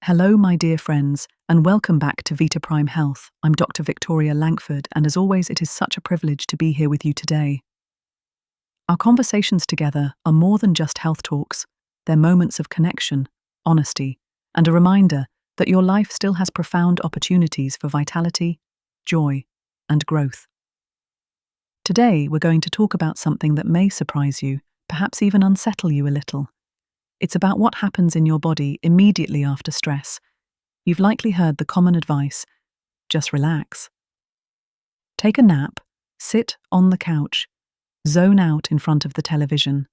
Hello, my dear friends, and welcome back to VitaPrime Health. I'm Dr. Victoria Langford, and as always, it is such a privilege to be here with you today. Our conversations together are more than just health talks. They're moments of connection, honesty, and a reminder that your life still has profound opportunities for vitality, joy, and growth. Today, we're going to talk about something that may surprise you, perhaps even unsettle you a little. It's about what happens in your body immediately after stress. You've likely heard the common advice, just relax. Take a nap, sit on the couch, zone out in front of the television.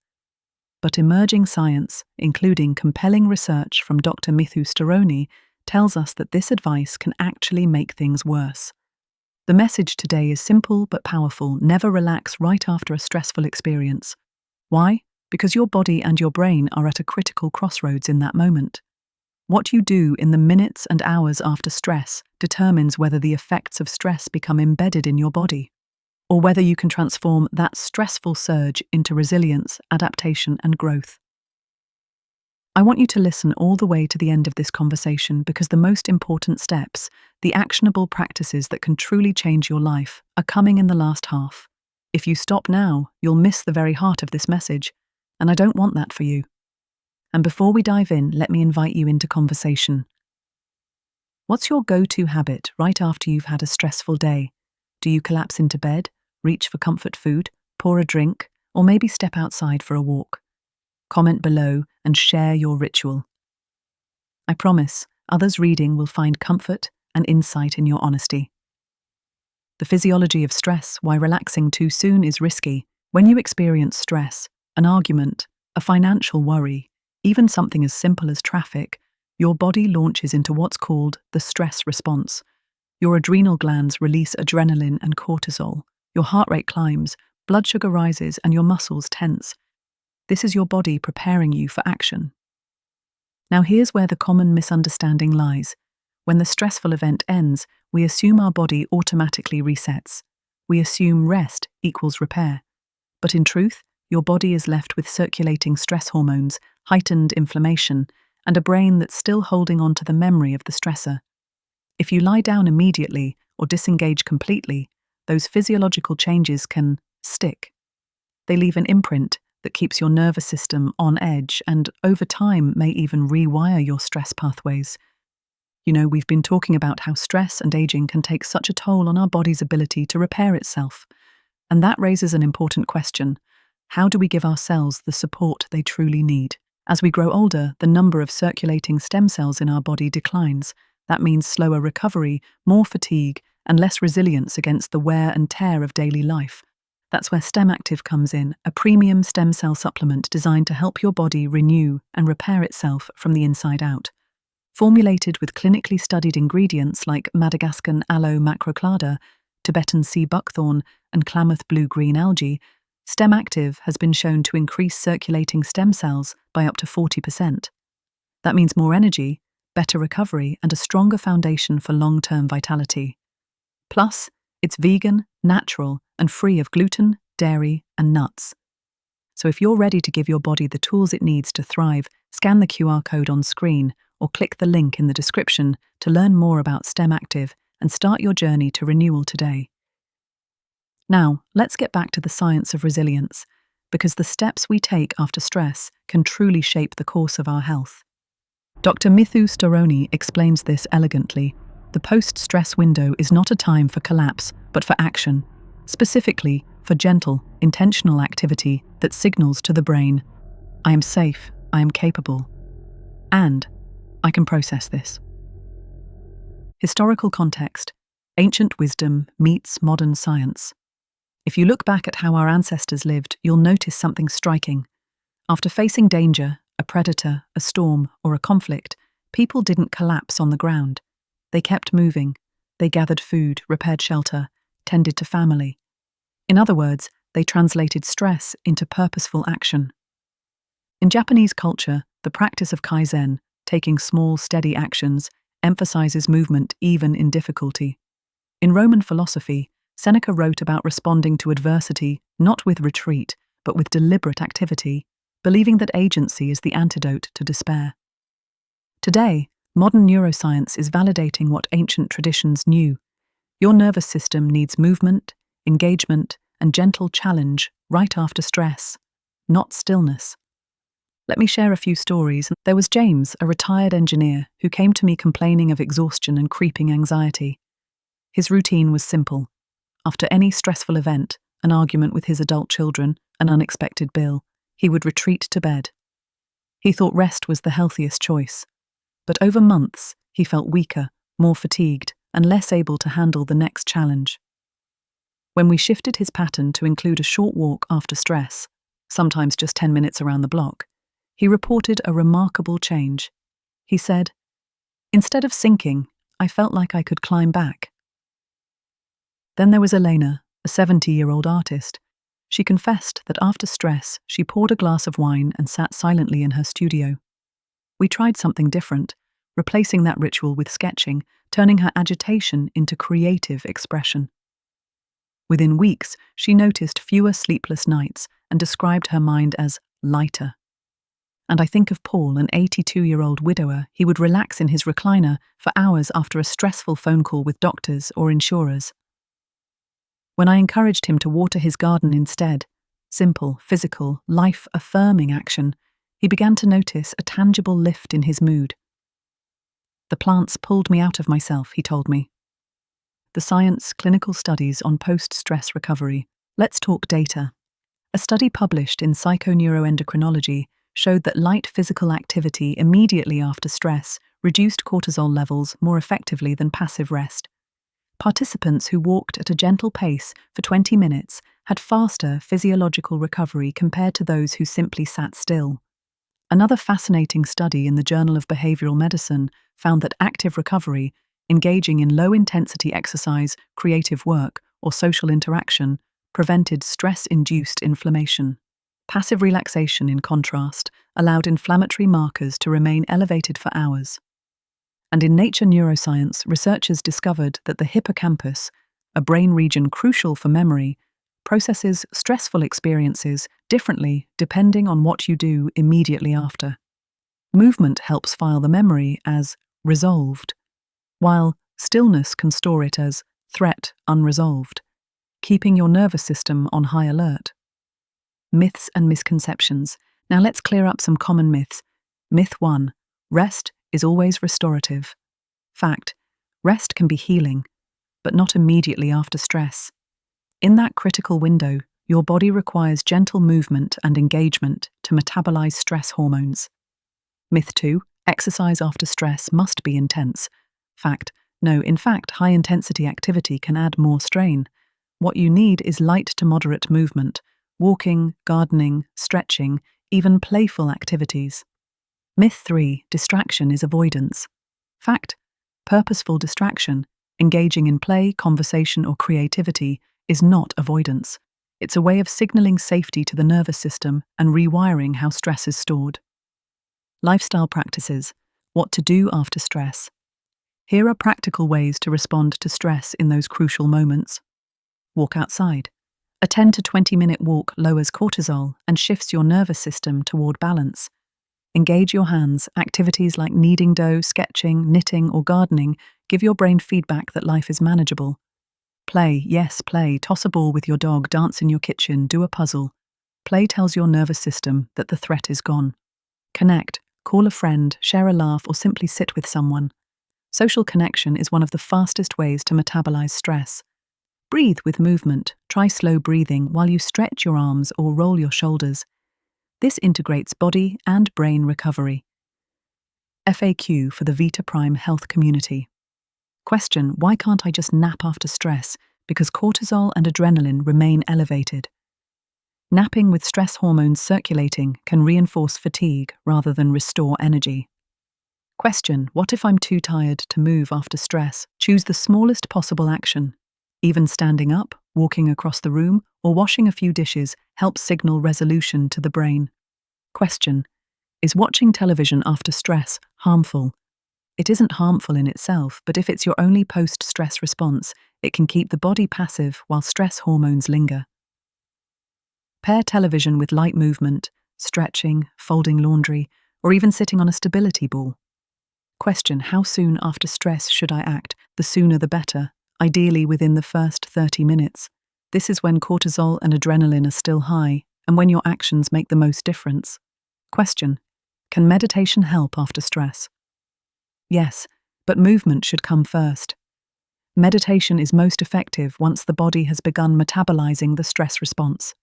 But emerging science, including compelling research from Dr. Mithu Storoni, tells us that this advice can actually make things worse. The message today is simple but powerful: never relax right after a stressful experience. Why? Because your body and your brain are at a critical crossroads in that moment. What you do in the minutes and hours after stress determines whether the effects of stress become embedded in your body, or whether you can transform that stressful surge into resilience, adaptation, and growth. I want you to listen all the way to the end of this conversation, because the most important steps, the actionable practices that can truly change your life, are coming in the last half. If you stop now, you'll miss the very heart of this message. And I don't want that for you. And before we dive in, let me invite you into conversation. What's your go-to habit right after you've had a stressful day? Do you collapse into bed, reach for comfort food, pour a drink, or maybe step outside for a walk? Comment below and share your ritual. I promise, others reading will find comfort and insight in your honesty. The physiology of stress, why relaxing too soon is risky. When you experience stress, an argument, a financial worry, even something as simple as traffic, your body launches into what's called the stress response. Your adrenal glands release adrenaline and cortisol, your heart rate climbs, blood sugar rises, and your muscles tense. This is your body preparing you for action. Now here's where the common misunderstanding lies. When the stressful event ends, we assume our body automatically resets. We assume rest equals repair. But in truth, your body is left with circulating stress hormones, heightened inflammation, and a brain that's still holding on to the memory of the stressor. If you lie down immediately or disengage completely, those physiological changes can stick. They leave an imprint that keeps your nervous system on edge and, over time, may even rewire your stress pathways. We've been talking about how stress and aging can take such a toll on our body's ability to repair itself. And that raises an important question. How do we give our cells the support they truly need? As we grow older, the number of circulating stem cells in our body declines. That means slower recovery, more fatigue, and less resilience against the wear and tear of daily life. That's where Stem Active comes in, a premium stem cell supplement designed to help your body renew and repair itself from the inside out. Formulated with clinically studied ingredients like Madagascan aloe macroclada, Tibetan sea buckthorn, and Klamath blue-green algae, Stem Active has been shown to increase circulating stem cells by up to 40%. That means more energy, better recovery, and a stronger foundation for long-term vitality. Plus, it's vegan, natural, and free of gluten, dairy, and nuts. So if you're ready to give your body the tools it needs to thrive, scan the QR code on screen or click the link in the description to learn more about Stem Active and start your journey to renewal today. Now, let's get back to the science of resilience, because the steps we take after stress can truly shape the course of our health. Dr. Mithu Storoni explains this elegantly. The post-stress window is not a time for collapse, but for action, specifically for gentle, intentional activity that signals to the brain, I am safe, I am capable, and I can process this. Historical context: ancient wisdom meets modern science. If you look back at how our ancestors lived, you'll notice something striking. After facing danger, a predator, a storm, or a conflict, people didn't collapse on the ground. They kept moving. They gathered food, repaired shelter, tended to family. In other words, they translated stress into purposeful action. In Japanese culture, the practice of kaizen, taking small, steady actions, emphasizes movement even in difficulty. In Roman philosophy, Seneca wrote about responding to adversity not with retreat, but with deliberate activity, believing that agency is the antidote to despair. Today, Modern neuroscience is validating what ancient traditions knew. Your nervous system needs movement, engagement, and gentle challenge right after stress, not stillness. Let me share a few stories. There was James, a retired engineer, who came to me complaining of exhaustion and creeping anxiety. His routine was simple. After any stressful event, an argument with his adult children, an unexpected bill, he would retreat to bed. He thought rest was the healthiest choice. But over months, he felt weaker, more fatigued, and less able to handle the next challenge. When we shifted his pattern to include a short walk after stress, sometimes just 10 minutes around the block, he reported a remarkable change. He said, "Instead of sinking, I felt like I could climb back." Then there was Elena, a 70-year-old artist. She confessed that after stress, she poured a glass of wine and sat silently in her studio. We tried something different, replacing that ritual with sketching, turning her agitation into creative expression. Within weeks, she noticed fewer sleepless nights and described her mind as lighter. And I think of Paul, an 82-year-old widower. He would relax in his recliner for hours after a stressful phone call with doctors or insurers. When I encouraged him to water his garden instead, simple, physical, life-affirming action, he began to notice a tangible lift in his mood. "The plants pulled me out of myself," he told me. The science, clinical studies on post-stress recovery. Let's talk data. A study published in Psychoneuroendocrinology showed that light physical activity immediately after stress reduced cortisol levels more effectively than passive rest. Participants who walked at a gentle pace for 20 minutes had faster physiological recovery compared to those who simply sat still. Another fascinating study in the Journal of Behavioral Medicine found that active recovery, engaging in low-intensity exercise, creative work, or social interaction, prevented stress-induced inflammation. Passive relaxation, in contrast, allowed inflammatory markers to remain elevated for hours. And in Nature Neuroscience, researchers discovered that the hippocampus, a brain region crucial for memory, processes stressful experiences differently depending on what you do immediately after. Movement helps file the memory as resolved, while stillness can store it as threat unresolved, keeping your nervous system on high alert. Myths and misconceptions. Now let's clear up some common myths. Myth 1. Rest is always restorative. Fact: rest can be healing, but not immediately after stress. In that critical window, your body requires gentle movement and engagement to metabolize stress hormones. Myth 2. Exercise after stress must be intense. Fact: no, in fact, high-intensity activity can add more strain. What you need is light to moderate movement, walking, gardening, stretching, even playful activities. Myth 3. Distraction is avoidance. Fact: purposeful distraction, engaging in play, conversation, or creativity, is not avoidance. It's a way of signaling safety to the nervous system and rewiring how stress is stored. Lifestyle practices. What to do after stress. Here are practical ways to respond to stress in those crucial moments. Walk outside. A 10 to 20-minute walk lowers cortisol and shifts your nervous system toward balance. Engage your hands. Activities like kneading dough, sketching, knitting, or gardening give your brain feedback that life is manageable. Play, yes, play. Toss a ball with your dog, dance in your kitchen, do a puzzle. Play tells your nervous system that the threat is gone. Connect. Call a friend, share a laugh, or simply sit with someone. Social connection is one of the fastest ways to metabolize stress. Breathe with movement. Try slow breathing while you stretch your arms or roll your shoulders. This integrates body and brain recovery. FAQ for the VitaPrime Health community. Question: why can't I just nap after stress? Because cortisol and adrenaline remain elevated. Napping with stress hormones circulating can reinforce fatigue rather than restore energy. Question: what if I'm too tired to move after stress? Choose the smallest possible action. Even standing up, walking across the room, or washing a few dishes helps signal resolution to the brain. Question: is watching television after stress harmful? It isn't harmful in itself, but if it's your only post-stress response, it can keep the body passive while stress hormones linger. Pair television with light movement, stretching, folding laundry, or even sitting on a stability ball. Question: how soon after stress should I act? The sooner the better, ideally within the first 30 minutes. This is when cortisol and adrenaline are still high, and when your actions make the most difference. Question: can meditation help after stress? Yes, but movement should come first. Meditation is most effective once the body has begun metabolizing the stress response.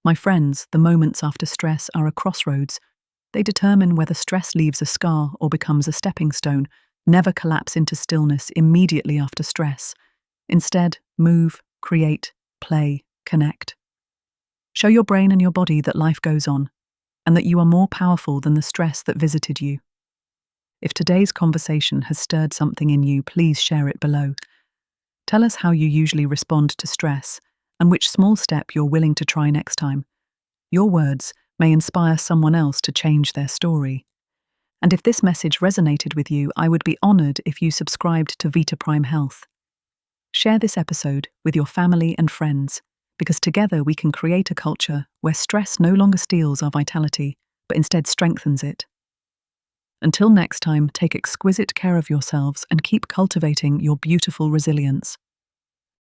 My friends, the moments after stress are a crossroads. They determine whether stress leaves a scar or becomes a stepping stone. Never collapse into stillness immediately after stress. Instead, move, create, play, connect. Show your brain and your body that life goes on, and that you are more powerful than the stress that visited you. If today's conversation has stirred something in you, please share it below. Tell us how you usually respond to stress and which small step you're willing to try next time. Your words may inspire someone else to change their story. And if this message resonated with you, I would be honored if you subscribed to VitaPrime Health. Share this episode with your family and friends, because together we can create a culture where stress no longer steals our vitality, but instead strengthens it. Until next time, take exquisite care of yourselves and keep cultivating your beautiful resilience.